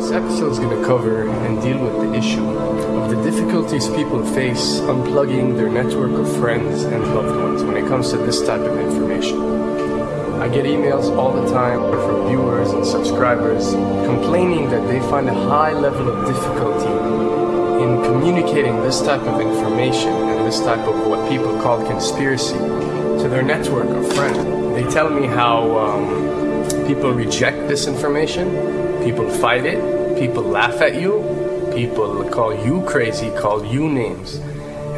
This episode is going to cover and deal with the issue of the difficulties people face unplugging their network of friends and loved ones when it comes to this type of information. I get emails all the time from viewers and subscribers complaining that they find a high level of difficulty in communicating this type of information and this type of what people call conspiracy to their network of friends. They tell me how people reject this information. People fight it, people laugh at you, people call you crazy, call you names.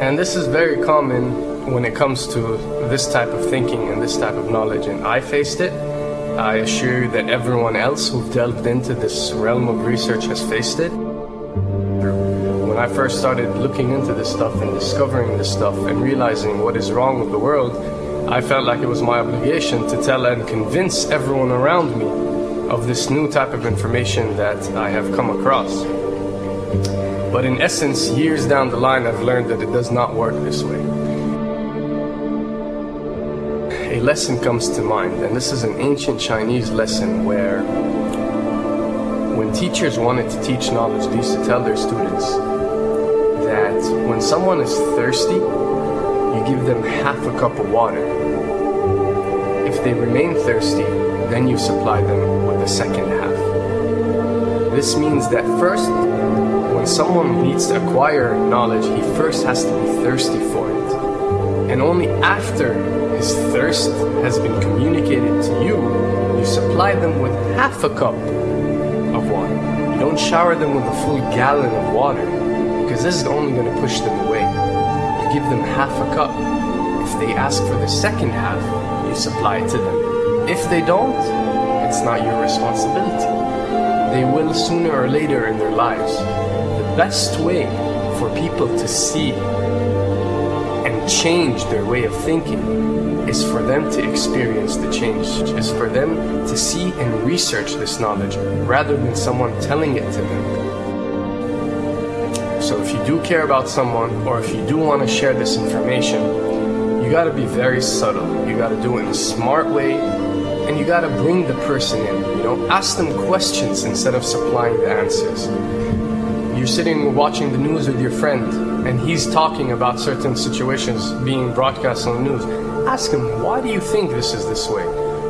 And this is very common when it comes to this type of thinking and this type of knowledge, and I faced it. I assure you that everyone else who've delved into this realm of research has faced it. When I first started looking into this stuff and discovering this stuff and realizing what is wrong with the world, I felt like it was my obligation to tell and convince everyone around me of this new type of information that I have come across. But in essence, years down the line, I've learned that it does not work this way. A lesson comes to mind, and this is an ancient Chinese lesson where when teachers wanted to teach knowledge, they used to tell their students that when someone is thirsty, you give them half a cup of water. If they remain thirsty, then you supply them with the second half. This means that first, when someone needs to acquire knowledge, he first has to be thirsty for it. And only after his thirst has been communicated to you, you supply them with half a cup of water. You don't shower them with a full gallon of water, because this is only going to push them away. You give them half a cup. If they ask for the second half, you supply it to them. If they don't, it's not your responsibility. They will sooner or later in their lives. The best way for people to see and change their way of thinking is for them to experience the change, is for them to see and research this knowledge rather than someone telling it to them. So if you do care about someone, or if you do want to share this information, you got to be very subtle. You got to do it in a smart way, and you got to bring the person in. Ask them questions instead of supplying the answers. You're sitting watching the news with your friend, and he's talking about certain situations being broadcast on the news. Ask him, why do you think this is this way?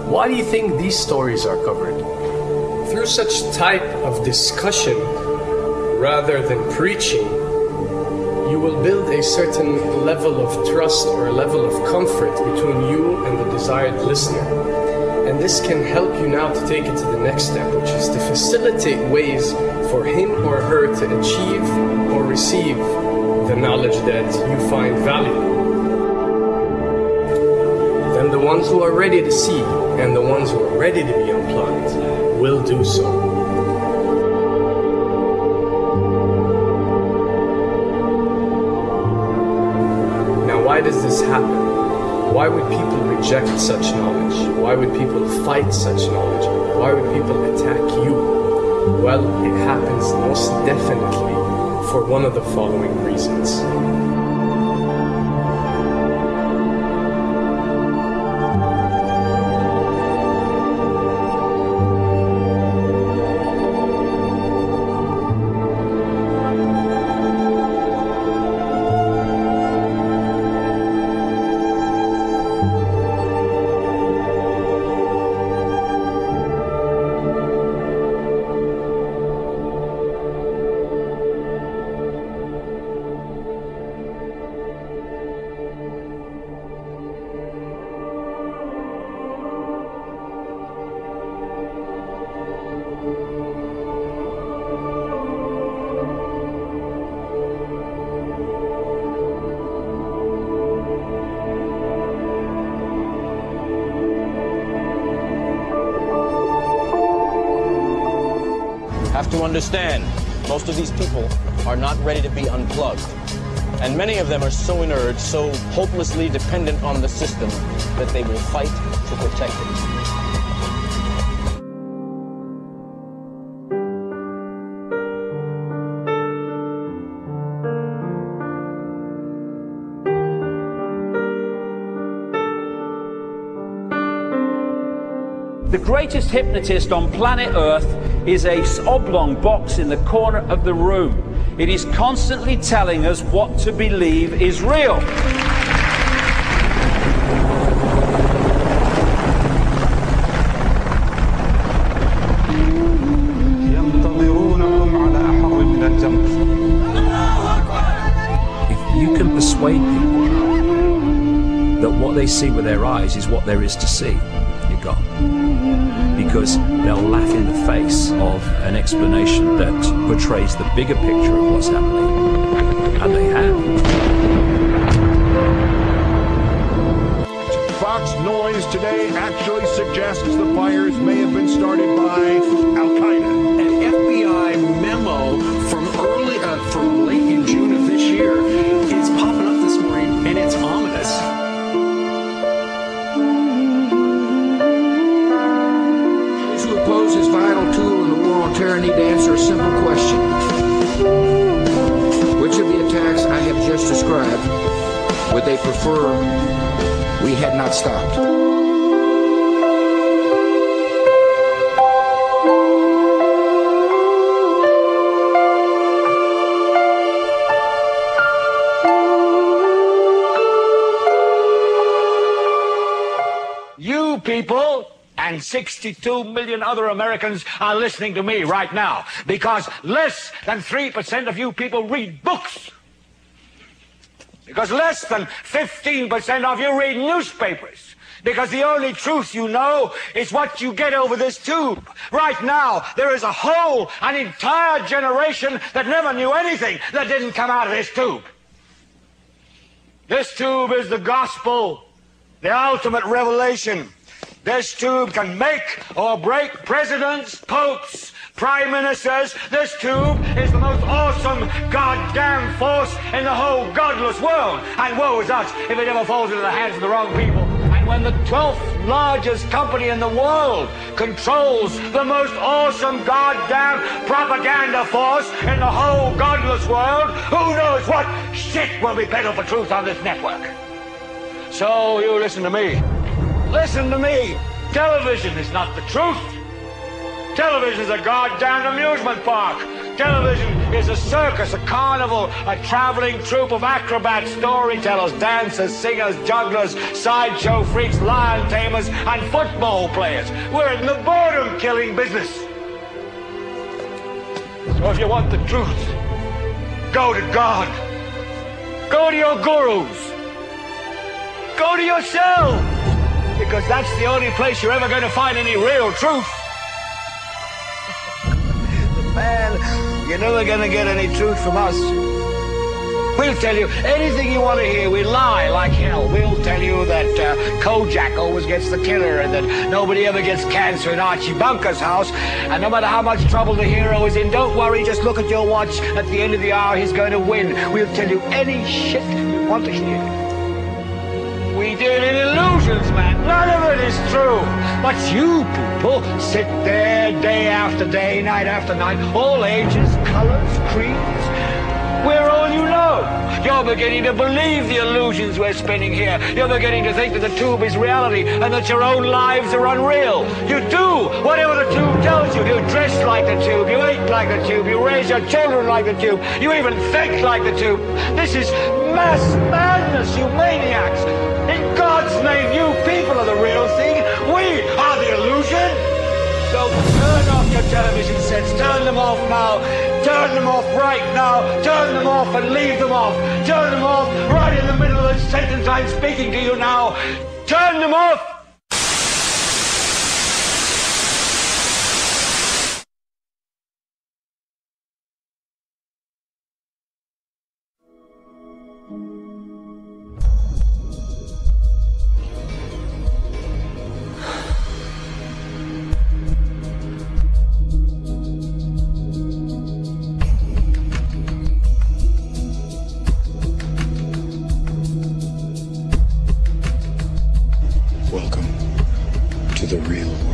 Why do you think these stories are covered? Through such type of discussion, rather than preaching, you will build a certain level of trust or a level of comfort between you and the desired listener. And this can help you now to take it to the next step, which is to facilitate ways for him or her to achieve or receive the knowledge that you find valuable. Then the ones who are ready to see and the ones who are ready to be unplugged will do so. Why does this happen? Why would people reject such knowledge? Why would people fight such knowledge? Why would people attack you? Well, it happens most definitely for one of the following reasons. Have to understand, most of these people are not ready to be unplugged. And many of them are so inert, so hopelessly dependent on the system, that they will fight to protect it. The greatest hypnotist on planet Earth is a oblong box in the corner of the room. It is constantly telling us what to believe is real. If you can persuade people that what they see with their eyes is what there is to see, you're gone. Because they'll laugh in the face of an explanation that portrays the bigger picture of what's happening. And they have. Fox Noise today actually suggests the fires may have been started by Al-Qaeda. An FBI memo from late in June of this year is popping up this morning, and it's ominous. Those who oppose this vital tool in the war on terror need to answer a simple question. Which of the attacks I have just described would they prefer we had not stopped? You people and 62 million other Americans are listening to me right now because less than 3% of you people read books. Because less than 15% of you read newspapers. Because the only truth you know is what you get over this tube. Right now, there is an entire generation that never knew anything that didn't come out of this tube. This tube is the gospel, the ultimate revelation. This tube can make or break presidents, popes, prime ministers. This tube is the most awesome goddamn force in the whole godless world. And woe is us if it ever falls into the hands of the wrong people. And when the 12th largest company in the world controls the most awesome goddamn propaganda force in the whole godless world, who knows what shit will be peddled for truth on this network. So you listen to me. Listen to me. Television is not the truth. Television is a goddamn amusement park. Television is a circus, a carnival, a traveling troupe of acrobats, storytellers, dancers, singers, jugglers, sideshow freaks, lion tamers, and football players. We're in the boredom-killing business. So if you want the truth, go to God. Go to your gurus. Go to yourself. Because that's the only place you're ever going to find any real truth. Man, you're never going to get any truth from us. We'll tell you anything you want to hear. We lie like hell. We'll tell you that Kojak always gets the killer and that nobody ever gets cancer in Archie Bunker's house. And no matter how much trouble the hero is in, don't worry, just look at your watch. At the end of the hour, he's going to win. We'll tell you any shit you want to hear. We deal in illusions, man. None of it is true. But you people sit there day after day, night after night, all ages, colors, creeds. We're all you know. You're beginning to believe the illusions we're spinning here. You're beginning to think that the tube is reality and that your own lives are unreal. You do whatever the tube tells you. You dress like the tube. You eat like the tube. You raise your children like the tube. You even think like the tube. This is mass madness, you maniacs. In God's name, you people are the real thing. We are the illusion. So turn off your television sets. Turn them off now. Turn them off right now. Turn them off and leave them off. Turn them off right in the middle of the sentence I'm speaking to you now. Turn them off. Welcome to the real world.